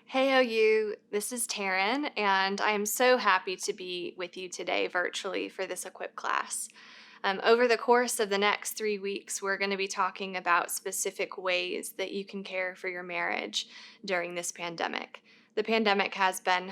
Hey, OU, this is Taryn, and I am so happy to be with you today virtually for this Equip class. Over the course of the next 3 weeks, we're going to be talking about specific ways that you can care for your marriage during this pandemic. The pandemic has been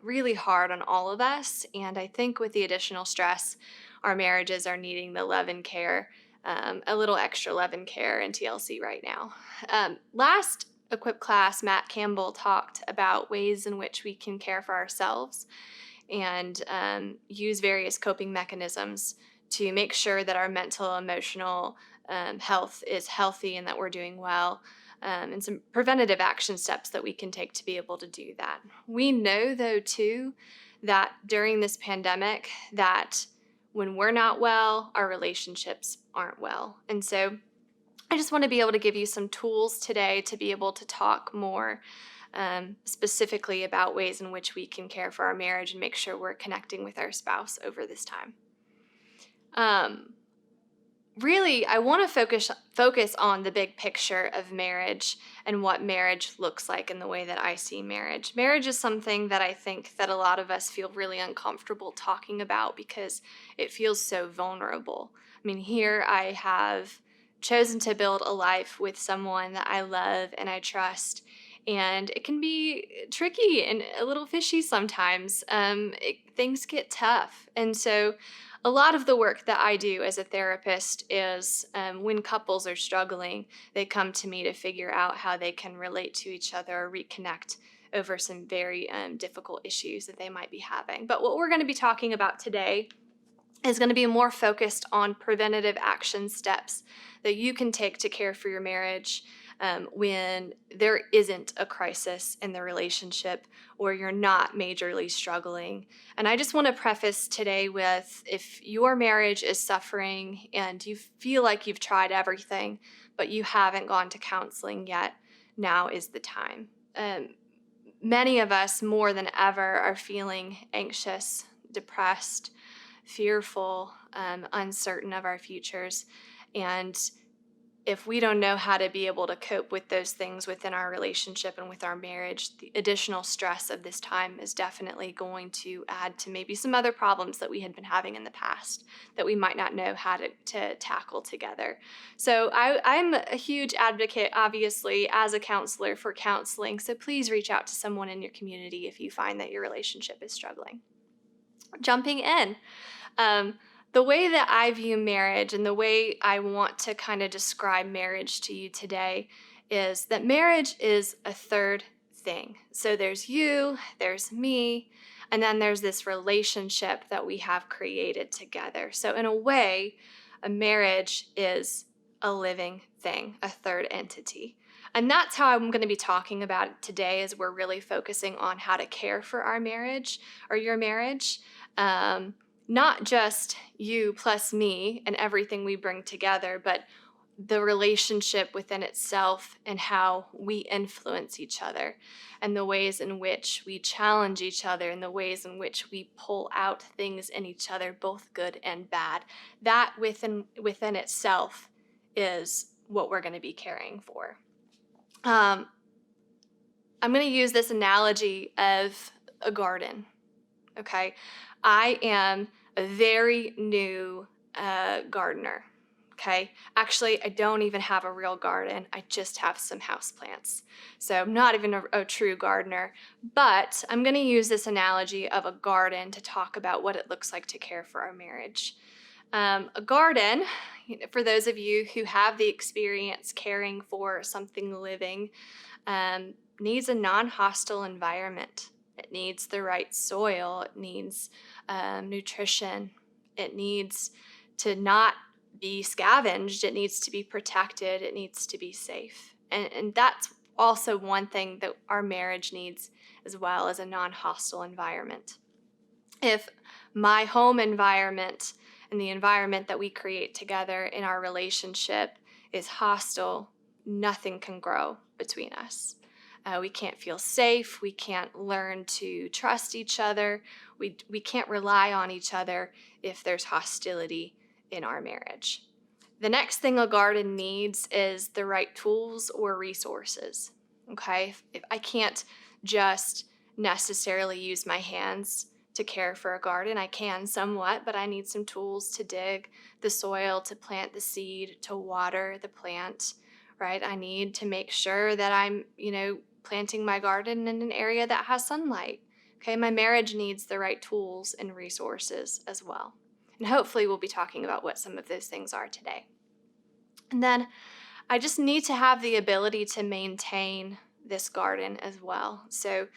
really hard on all of us, and I think with the additional stress, our marriages are needing the love and care, a little extra love and care in TLC right now. Last Equip class, Matt Campbell talked about ways in which we can care for ourselves and use various coping mechanisms to make sure that our mental, emotional health is healthy and that we're doing well, and some preventative action steps that we can take to be able to do that. We know, though, too, that during this pandemic, that when we're not well, our relationships aren't well. And so I just want to be able to give you some tools today to be able to talk more specifically about ways in which we can care for our marriage and make sure we're connecting with our spouse over this time. Really, I want to focus on the big picture of marriage and what marriage looks like in the way that I see marriage. Marriage is something that I think that a lot of us feel really uncomfortable talking about because it feels so vulnerable. I mean, here I have chosen to build a life with someone that I love and I trust. And it can be tricky and a little fishy sometimes. Things get tough. And so a lot of the work that I do as a therapist is when couples are struggling, they come to me to figure out how they can relate to each other or reconnect over some very difficult issues that they might be having. But what we're going to be talking about today is going to be more focused on preventative action steps that you can take to care for your marriage when there isn't a crisis in the relationship or you're not majorly struggling. And I just want to preface today with, if your marriage is suffering and you feel like you've tried everything, but you haven't gone to counseling yet, now is the time. Many of us, more than ever, are feeling anxious, depressed, fearful, uncertain of our futures. And if we don't know how to be able to cope with those things within our relationship and with our marriage, the additional stress of this time is definitely going to add to maybe some other problems that we had been having in the past that we might not know how to tackle together. So I'm a huge advocate, obviously, as a counselor for counseling. So please reach out to someone in your community if you find that your relationship is struggling. Jumping in. The way that I view marriage and the way I want to kind of describe marriage to you today is that marriage is a third thing. So there's you, there's me, and then there's this relationship that we have created together. So in a way, a marriage is a living thing, a third entity. And that's how I'm going to be talking about it today, as we're really focusing on how to care for our marriage or your marriage. Not just you plus me and everything we bring together, but the relationship within itself and how we influence each other and the ways in which we challenge each other and the ways in which we pull out things in each other, both good and bad. That within itself is what we're going to be caring for. I'm going to use this analogy of a garden. Okay, I am a very new gardener. Okay, actually, I don't even have a real garden. I just have some houseplants. So I'm not even a true gardener, but I'm going to use this analogy of a garden to talk about what it looks like to care for our marriage. A garden, for those of you who have the experience caring for something living, needs a non-hostile environment. It needs the right soil. It needs nutrition. It needs to not be scavenged. It needs to be protected. It needs to be safe. And that's also one thing that our marriage needs, as well as a non-hostile environment. If my home environment and the environment that we create together in our relationship is hostile, nothing can grow between us. We can't feel safe. We can't learn to trust each other. We can't rely on each other if there's hostility in our marriage. The next thing a garden needs is the right tools or resources. Okay, if I can't just necessarily use my hands to care for a garden. I can somewhat, but I need some tools to dig the soil, to plant the seed, to water the plant, right? I need to make sure that I'm, planting my garden in an area that has sunlight. Okay, my marriage needs the right tools and resources as well. And hopefully we'll be talking about what some of those things are today. And then I just need to have the ability to maintain this garden as well. So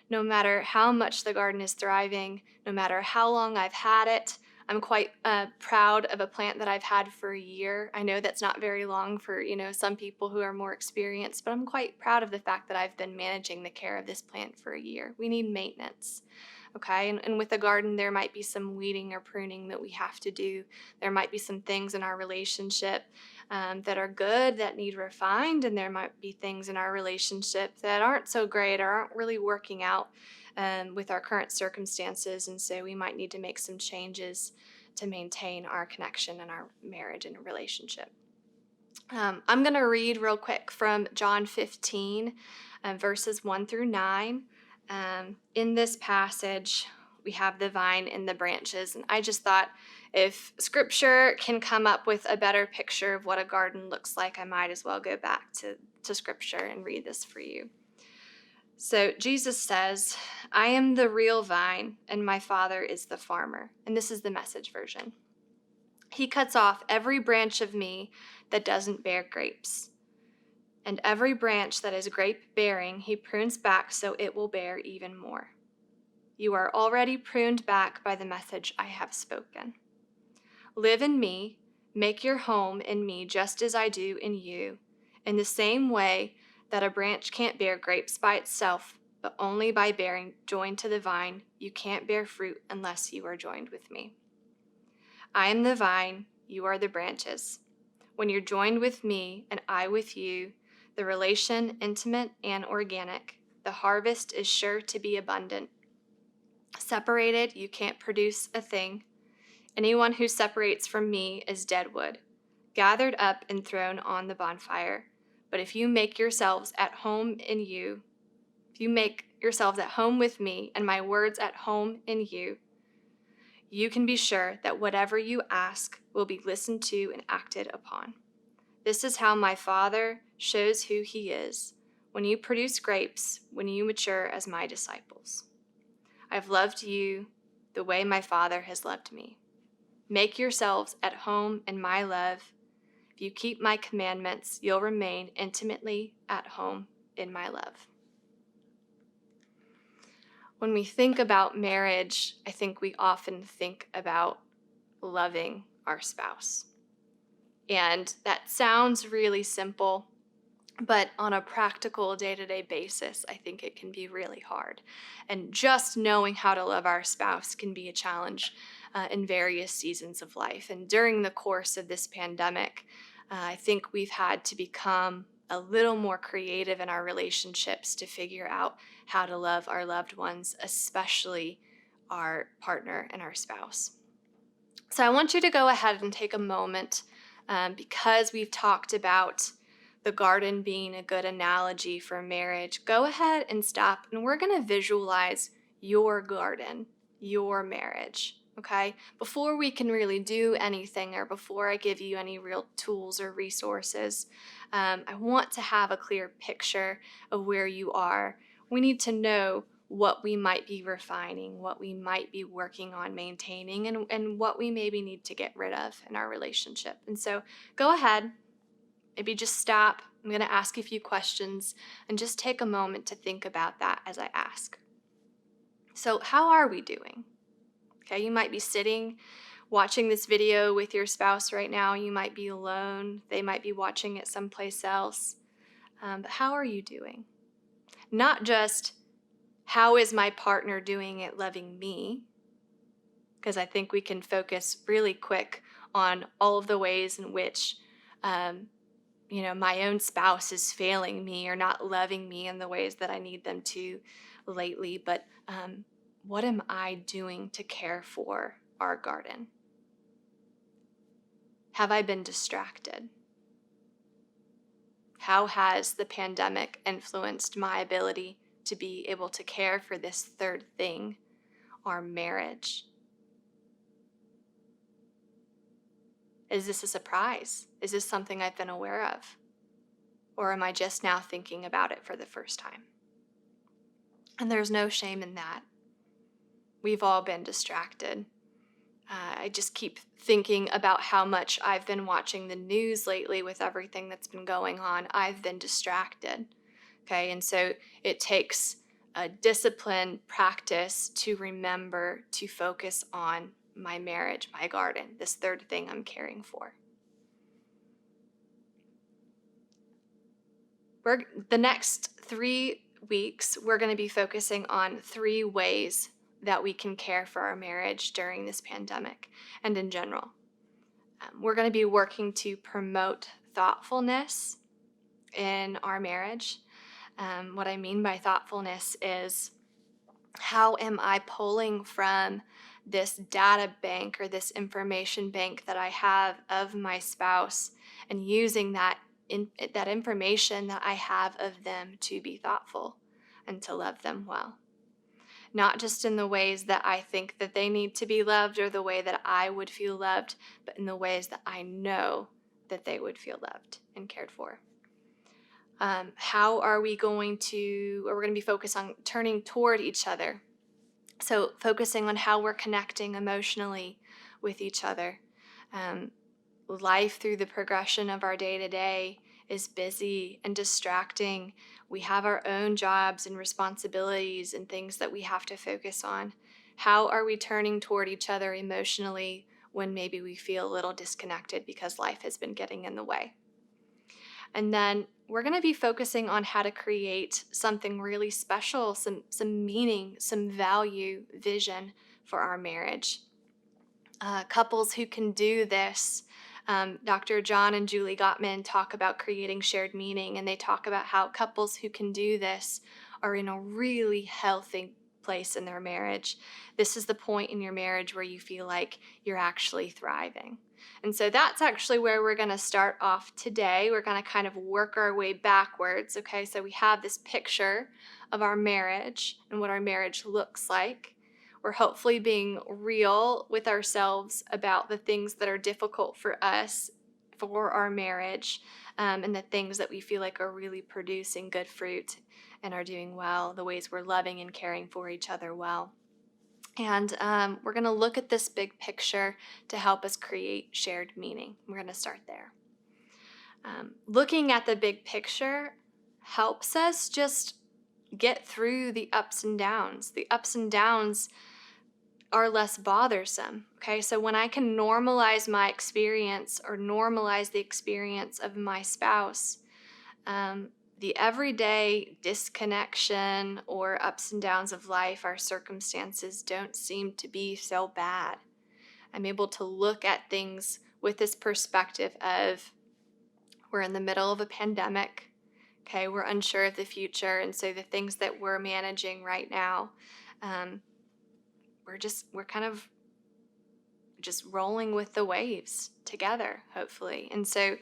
no matter how much the garden is thriving, no matter how long I've had it, I'm quite proud of a plant that I've had for a year. I know that's not very long for, some people who are more experienced, but I'm quite proud of the fact that I've been managing the care of this plant for a year. We need maintenance. Okay, and with a garden, there might be some weeding or pruning that we have to do. There might be some things in our relationship that are good that need refined, and there might be things in our relationship that aren't so great or aren't really working out with our current circumstances. And so we might need to make some changes to maintain our connection and our marriage and relationship. I'm going to read real quick from John 15, verses 1 through 9. In this passage, we have the vine and the branches, and I just thought if Scripture can come up with a better picture of what a garden looks like, I might as well go back to Scripture and read this for you. So Jesus says, "I am the real vine, and my Father is the farmer." And this is the Message version. "He cuts off every branch of me that doesn't bear grapes. And every branch that is grape-bearing, he prunes back so it will bear even more. You are already pruned back by the message I have spoken. Live in me, make your home in me just as I do in you, in the same way that a branch can't bear grapes by itself, but only by being joined to the vine. You can't bear fruit unless you are joined with me. I am the vine, you are the branches. When you're joined with me and I with you, the relation intimate and organic, the harvest is sure to be abundant. Separated, you can't produce a thing. Anyone who separates from me is dead wood, gathered up and thrown on the bonfire. But if you make yourselves at home in you, if you make yourselves at home with me and my words at home in you, you can be sure that whatever you ask will be listened to and acted upon. This is how my Father shows who he is, when you produce grapes, when you mature as my disciples. I've loved you the way my Father has loved me. Make yourselves at home in my love. If you keep my commandments, you'll remain intimately at home in my love." When we think about marriage, I think we often think about loving our spouse. And that sounds really simple, but on a practical day-to-day basis, I think it can be really hard. And just knowing how to love our spouse can be a challenge in various seasons of life. And during the course of this pandemic, I think we've had to become a little more creative in our relationships to figure out how to love our loved ones, especially our partner and our spouse. So I want you to go ahead and take a moment, because we've talked about the garden being a good analogy for marriage. Go ahead and stop, and we're going to visualize your garden, your marriage, okay? Before we can really do anything, or before I give you any real tools or resources, I want to have a clear picture of where you are. We need to know what we might be refining, what we might be working on maintaining, and what we maybe need to get rid of in our relationship. And so go ahead, maybe just stop. I'm going to ask you a few questions and just take a moment to think about that as I ask. So how are we doing? Okay, you might be sitting, watching this video with your spouse right now. You might be alone. They might be watching it someplace else. But how are you doing? Not just, how is my partner doing at loving me? Because I think we can focus really quick on all of the ways in which, my own spouse is failing me or not loving me in the ways that I need them to lately. But what am I doing to care for our garden? Have I been distracted? How has the pandemic influenced my ability to be able to care for this third thing, our marriage? Is this a surprise? Is this something I've been aware of? Or am I just now thinking about it for the first time? And there's no shame in that. We've all been distracted. I just keep thinking about how much I've been watching the news lately with everything that's been going on. I've been distracted. Okay, and so it takes a disciplined practice to remember to focus on my marriage, my garden, this third thing I'm caring for. The next 3 weeks, we're going to be focusing on 3 ways that we can care for our marriage during this pandemic and in general. We're going to be working to promote thoughtfulness in our marriage. What I mean by thoughtfulness is, how am I pulling from this data bank or this information bank that I have of my spouse and using that information that I have of them to be thoughtful and to love them well. Not just in the ways that I think that they need to be loved or the way that I would feel loved, but in the ways that I know that they would feel loved and cared for. How are we going to, or we're going to be focused on turning toward each other. So focusing on how we're connecting emotionally with each other. Life through the progression of our day-to-day is busy and distracting. We have our own jobs and responsibilities and things that we have to focus on. How are we turning toward each other emotionally when maybe we feel a little disconnected because life has been getting in the way? And then we're going to be focusing on how to create something really special, some meaning, some value, vision for our marriage. Couples who can do this, Dr. John and Julie Gottman talk about creating shared meaning, and they talk about how couples who can do this are in a really healthy place in their marriage. This is the point in your marriage where you feel like you're actually thriving. And so that's actually where we're going to start off today. We're going to kind of work our way backwards. Okay, so we have this picture of our marriage and what our marriage looks like. We're hopefully being real with ourselves about the things that are difficult for us for our marriage, and the things that we feel like are really producing good fruit and are doing well, the ways we're loving and caring for each other well. And we're going to look at this big picture to help us create shared meaning. We're going to start there. Looking at the big picture helps us just get through the ups and downs. The ups and downs are less bothersome. Okay, so when I can normalize my experience or normalize the experience of my spouse, the everyday disconnection or ups and downs of life, our circumstances don't seem to be so bad. I'm able to look at things with this perspective of, we're in the middle of a pandemic. Okay, we're unsure of the future, and so the things that we're managing right now, we're kind of just rolling with the waves together, hopefully. And so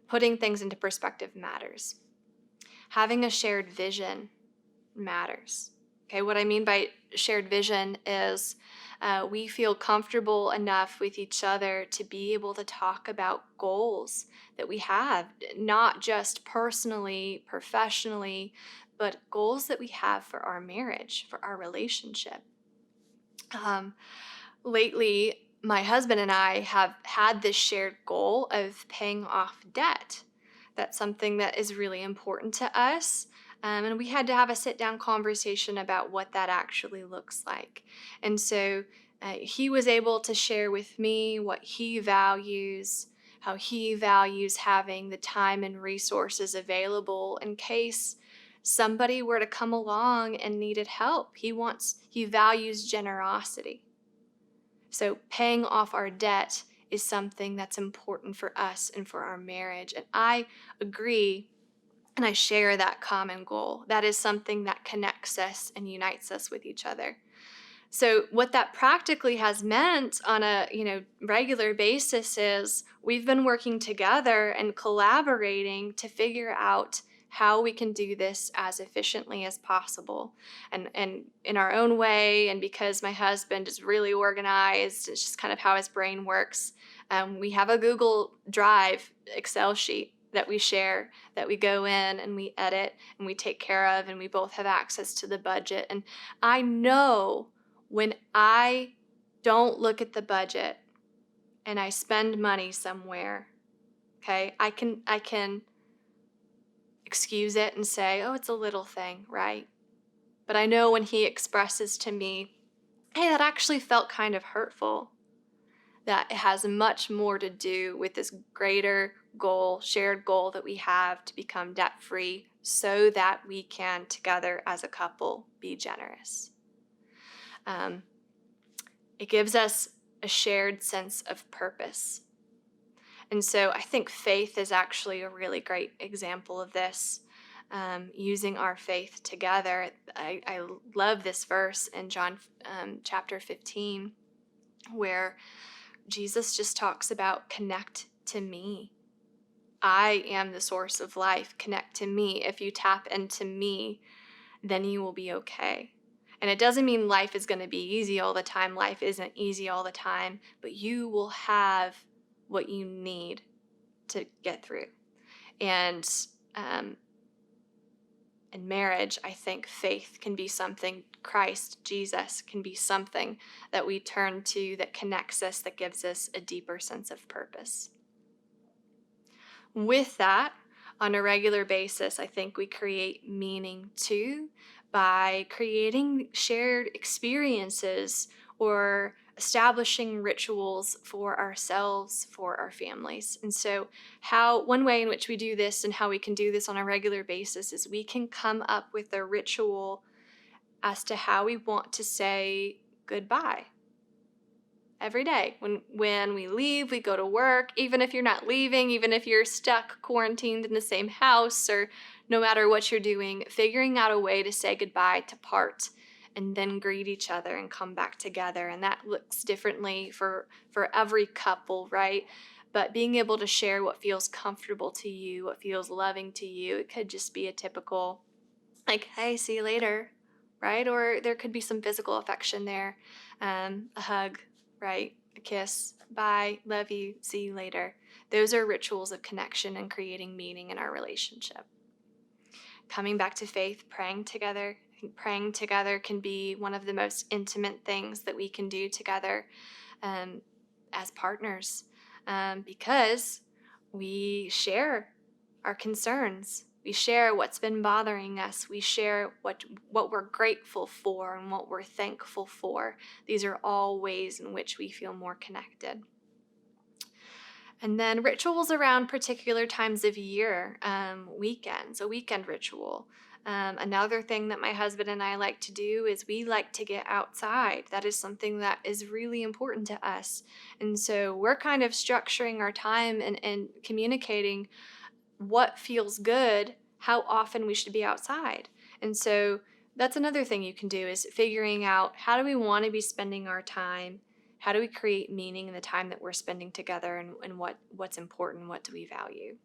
putting things into perspective matters. Having a shared vision matters. Okay, what I mean by shared vision is we feel comfortable enough with each other to be able to talk about goals that we have, not just personally, professionally, but goals that we have for our marriage, for our relationship. Lately, my husband and I have had this shared goal of paying off debt. That's something that is really important to us. And we had to have a sit-down conversation about what that actually looks like. And so he was able to share with me what he values, how he values having the time and resources available in case somebody were to come along and needed help. He values generosity. So paying off our debt is something that's important for us and for our marriage. And I agree, and I share that common goal. That is something that connects us and unites us with each other. So what that practically has meant on a regular basis is we've been working together and collaborating to figure out how we can do this as efficiently as possible. And in our own way, and because my husband is really organized, it's just kind of how his brain works. We have a Google Drive Excel sheet that we share, that we go in and we edit and we take care of, and we both have access to the budget. And I know when I don't look at the budget and I spend money somewhere, okay, I can excuse it and say, oh, it's a little thing, right? But I know when he expresses to me, hey, that actually felt kind of hurtful, that it has much more to do with this greater goal, shared goal that we have to become debt free so that we can together as a couple be generous. It gives us a shared sense of purpose. And so I think faith is actually a really great example of this. Using our faith together. I love this verse in John chapter 15, where Jesus just talks about connect to me. I am the source of life. Connect to me. If you tap into me, then you will be okay. And it doesn't mean life is going to be easy all the time. Life isn't easy all the time, but you will have what you need to get through. And in marriage, I think faith can be something, Christ, Jesus, can be something that we turn to, that connects us, that gives us a deeper sense of purpose. With that, on a regular basis, I think we create meaning too by creating shared experiences or establishing rituals for ourselves, for our families. And so one way in which we do this and how we can do this on a regular basis is we can come up with a ritual as to how we want to say goodbye. Every day. When we leave, we go to work, even if you're not leaving, even if you're stuck quarantined in the same house, or no matter what you're doing, figuring out a way to say goodbye, to part, and then greet each other and come back together. And that looks differently for every couple, right? But being able to share what feels comfortable to you, what feels loving to you. It could just be a typical, like, hey, see you later, right? Or there could be some physical affection there, a hug, right? A kiss, bye, love you, see you later. Those are rituals of connection and creating meaning in our relationship. Coming back to faith, praying together. I think praying together can be one of the most intimate things that we can do together as partners, because we share our concerns. We share what's been bothering us. We share what we're grateful for and what we're thankful for. These are all ways in which we feel more connected. And then rituals around particular times of year, weekends, a weekend ritual. Another thing that my husband and I like to do is we like to get outside. That is something that is really important to us. And so we're kind of structuring our time and communicating what feels good, how often we should be outside. And so that's another thing you can do, is figuring out, how do we want to be spending our time? How do we create meaning in the time that we're spending together, and what's important? What do we value?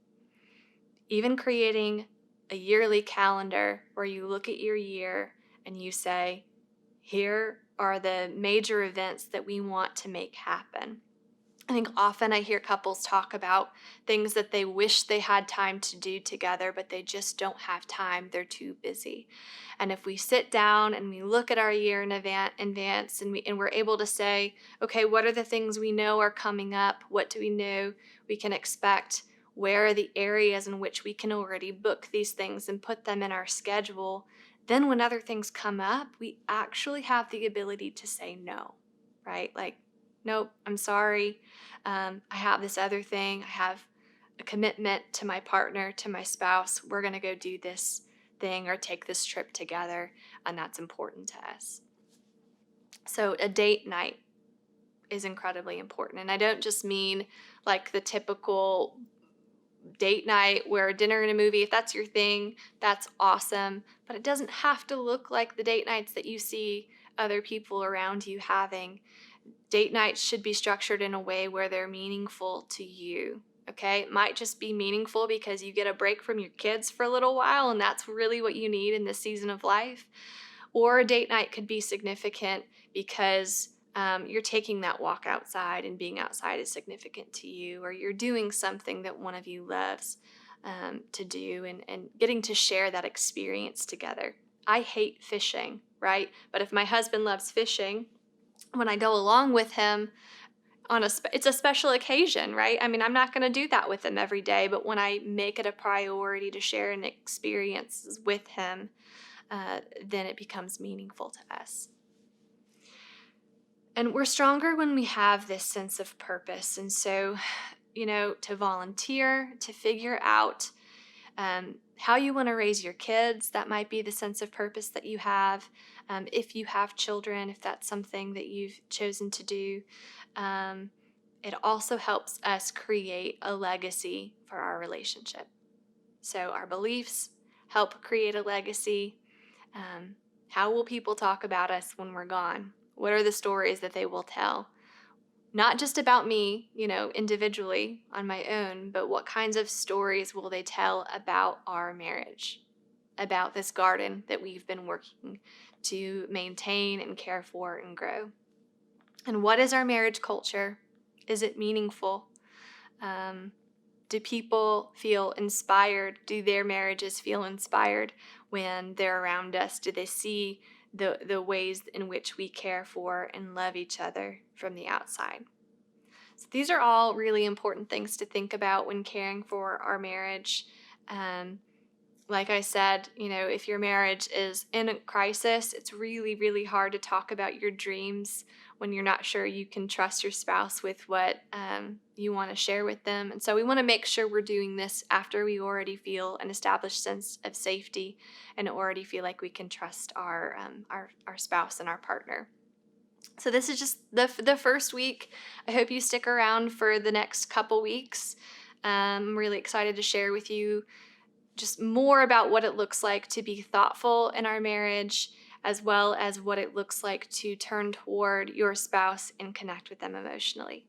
Even creating a yearly calendar where you look at your year and you say, here are the major events that we want to make happen. I think often I hear couples talk about things that they wish they had time to do together, but they just don't have time. They're too busy. And if we sit down and we look at our year in advance, and we're able to say, okay, what are the things we know are coming up? What do we know we can expect? Where are the areas in which we can already book these things and put them in our schedule? Then when other things come up, we actually have the ability to say no, right? Like, nope, I'm sorry. I have this other thing. I have a commitment to my partner, to my spouse. We're going to go do this thing or take this trip together, and that's important to us. So a date night is incredibly important. And I don't just mean like the typical date night where dinner and a movie. If that's your thing, that's awesome. But it doesn't have to look like the date nights that you see other people around you having. Date nights should be structured in a way where they're meaningful to you. Okay, it might just be meaningful because you get a break from your kids for a little while, and that's really what you need in this season of life. Or a date night could be significant because you're taking that walk outside, and being outside is significant to you, or you're doing something that one of you loves to do, and getting to share that experience together. I hate fishing, right? But if my husband loves fishing, when I go along with him it's a special occasion, right? I mean, I'm not going to do that with him every day, but when I make it a priority to share an experience with him, then it becomes meaningful to us. And we're stronger when we have this sense of purpose. And so, to volunteer, to figure out how you want to raise your kids, that might be the sense of purpose that you have. If you have children, if that's something that you've chosen to do, it also helps us create a legacy for our relationship. So our beliefs help create a legacy. How will people talk about us when we're gone? What are the stories that they will tell? Not just about me, individually on my own, but what kinds of stories will they tell about our marriage, about this garden that we've been working to maintain and care for and grow? And what is our marriage culture? Is it meaningful? Do people feel inspired? Do their marriages feel inspired when they're around us? Do they see the ways in which we care for and love each other from the outside? So these are all really important things to think about when caring for our marriage. Like I said, if your marriage is in a crisis, it's really, really hard to talk about your dreams when you're not sure you can trust your spouse with what you want to share with them. And so we want to make sure we're doing this after we already feel an established sense of safety and already feel like we can trust our spouse and our partner. So this is just the first week. I hope you stick around for the next couple weeks. I'm really excited to share with you just more about what it looks like to be thoughtful in our marriage, as well as what it looks like to turn toward your spouse and connect with them emotionally.